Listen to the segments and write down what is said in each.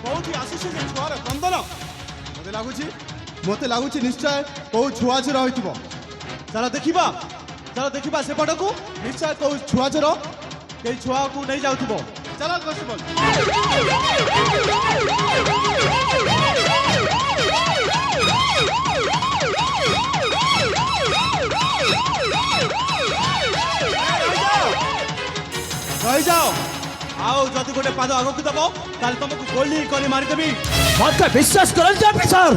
କୋଉଠି ଆସୁଛି ସେ ଛୁଆର କ୍ରନ୍ଦନ ମତେ ଲାଗୁଛି ନିଶ୍ଚୟ କୋଉ ଛୁଆ ଝିଅ ହୋଇଥିବ। ଚାଲ ଦେଖିବା ସେପଟକୁ ନିଶ୍ଚୟ କୋଉ ଛୁଆ ଝିଅ କେହି ଛୁଆକୁ ନେଇ ଯାଉଥିବ। ଚାଲ କନଷ୍ଟେବଲ। ରହିଯାଅ ଆଉ ଯଦି ଗୋଟେ ପାଦ ଆଗକୁ ଦେବ ତାହେଲେ ତମକୁ ଗୋଲି କରି ମାରିଦେବି। ମତେ ବିଶ୍ୱାସ କରନ୍ତୁ ଅଫିସର,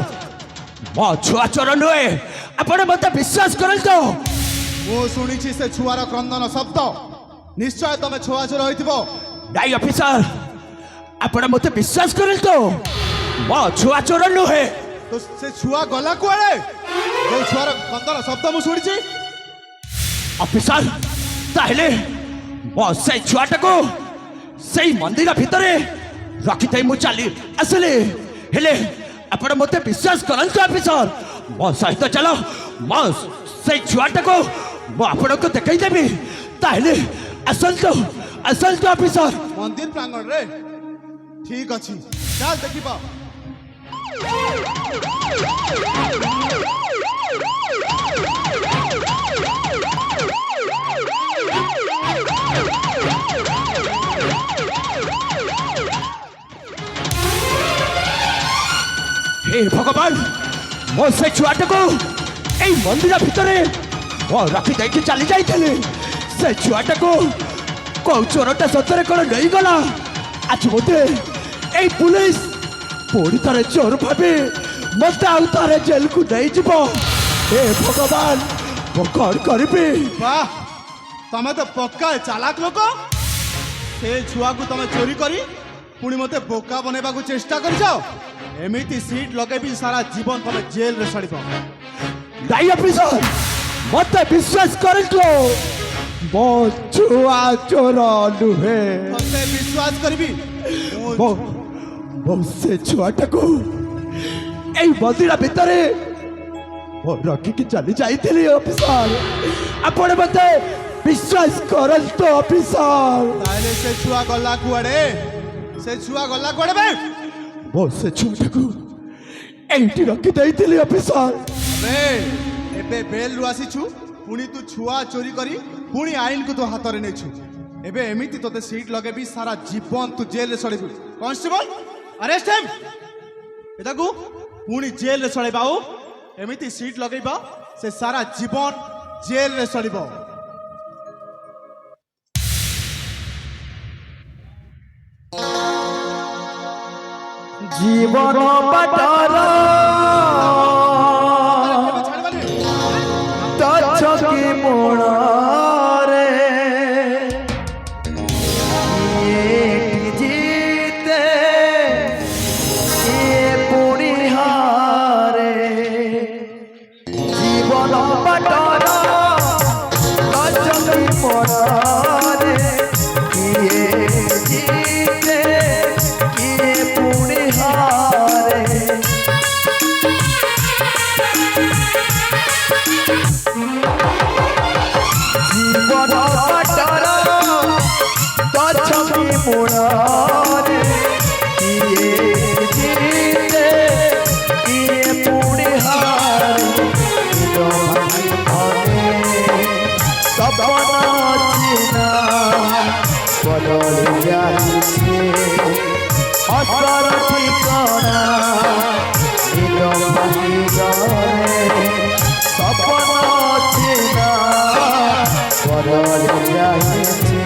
ମୋ ଛୁଆ ଚୋର ନୁହେଁ, ଆପଣ ମତେ ବିଶ୍ୱାସ କରନ୍ତୁ। ମୁଁ ଶୁଣିଛି ସେ ଛୁଆର କ୍ରନ୍ଦନ ଶବ୍ଦ, ନିଶ୍ଚୟ ତମେ ଛୁଆ ଚୋର ହୋଇଥିବ। ନାଇଁ ଅଫିସର, ଆପଣ ମତେ ବିଶ୍ୱାସ କରନ୍ତୁ, ମୋ ଛୁଆ ଚୋର ନୁହେଁ। ତ ସେ ଛୁଆ ଗଲା କୁଆଡେ? ଯୋଉ ଛୁଆର କ୍ରନ୍ଦନ ଶବ୍ଦ ମୁଁ ଶୁଣିଛି। ଅଫିସର, ତାହେଲେ ମୋ ସେଇ ଛୁଆଟାକୁ ସେଇ ମନ୍ଦିର ଭିତରେ ରଖିଥାଇ ମୁଁ ଚାଲି ଆସିଲି। ହେଲେ ଆପଣ ମତେ ବିଶ୍ୱାସ କରନ୍ତୁ ଅଫିସର, ମୋ ସହିତ ଚାଲ, ମୋ ସେଇ ଛୁଆଟାକୁ ମୁଁ ଆପଣଙ୍କୁ ଦେଖାଇ ଦେବି। ତାହେଲେ ଆସନ୍ତୁ ଅଫିସର। ମନ୍ଦିର ପ୍ରାଙ୍ଗଣରେ ଠିକ ଅଛି, ଚାଲ ଦେଖିବା। हे भगवान, ମୋ ସେ ଛୁଆଟାକୁ ଏଇ ମନ୍ଦିର ଭିତରେ ମୁଁ ରଖି ଦେଇକି ଚାଲି ଯାଇଥିଲି। ସେ ଛୁଆଟାକୁ କୋଉ ଚୋରଟା ସତରେ କ'ଣ ନେଇଗଲା। ଆଜି ମୋତେ ଏଇ ପୁଲିସ ପୁଣି ଥରେ ଚୋର ଭାବି ମୋତେ ଆଉ ଥରେ ଜେଲକୁ ନେଇଯିବ। ହେ ଭଗବାନ, ମୁଁ କ'ଣ କରିବି? ବାহ, ତମେ ତ ପକ୍କା ଚାଲାକ ଲୋକ। ସେ ଛୁଆକୁ ତମେ ଚୋରି କରି ପୁଣି ମତେ ବୋକା ବନେଇବାକୁ ଚେଷ୍ଟା କରିଛ। ଏମିତି ସିଟ୍ ଲଗେଇବି ସାରା ଜୀବନ ତମେ ଜେଲରେ ସଡ଼ିବ। ନାଇଁ ଅଫିସର, ମୋତେ ବିଶ୍ୱାସ କରନ୍ତୁ, ମୋ ଛୁଆ ଚୋର ନୁହେଁ। ତତେ ବିଶ୍ୱାସ କରିବି? ମୋ ସେ ଛୁଆଟାକୁ ଏଇ ମନ୍ଦିର ଭିତରେ ମୁଁ ରଖିକି ଚାଲି ଯାଇଥିଲି ଅଫିସର। ଆପଣ ମୋତେ ବିଶ୍ୱାସ କରନ୍ତୁ ଅଫିସର। ତାହେଲେ ସେ ଛୁଆ ଗଲା କୁଆଡେ? ବେ? ମୁଁ ସେ ଛୁଆଟାକୁ ଏଇଠି ରଖି ଦେଇଥିଲି ଅଫିସର। ଏବେ ବେଲରୁ ଆସିଛୁ, ପୁଣି ତୁ ଛୁଆ ଚୋରି କରି ପୁଣି ଆଇନକୁ ତୁ ହାତରେ ନେଇଛୁ। ଏବେ ଏମିତି ତତେ ସିଟ୍ ଲଗେଇବି ସାରା ଜୀବନ ତୁ ଜେଲରେ ସଡ଼ିବୁ। Constable, arrest ହିମ୍। ଏଟାକୁ ପୁଣି ଜେଲରେ ସଡ଼େଇବା। ଆଉ ଏମିତି ସିଟ୍ ଲଗେଇବା ସେ ସାରା ଜୀବନ ଜେଲରେ ସଡ଼ିବ। ଜୀବନ ବାଟର ଛକି ମୋଡ଼ରେ ଜିତେ ପୁଣି ହାରେ। ଜୀବନ ବାଟର ଛକି ମୋଡ଼ରେ ଜିତେ ପୁଣି ହାରେ। জীবন বাটর গছকি মূଳରେ কিଏ জিতে কিଏ পুଣି ହାରେ। ସପନ ଚିହ୍ନା ବଦଳି ଯାଇଛି, ହସର ଠିକଣା ନିଜ ଭାଙ୍ଗିଗଲେ। ସପନ ଚିହ୍ନା ବଦଳି ଯାଇଛି।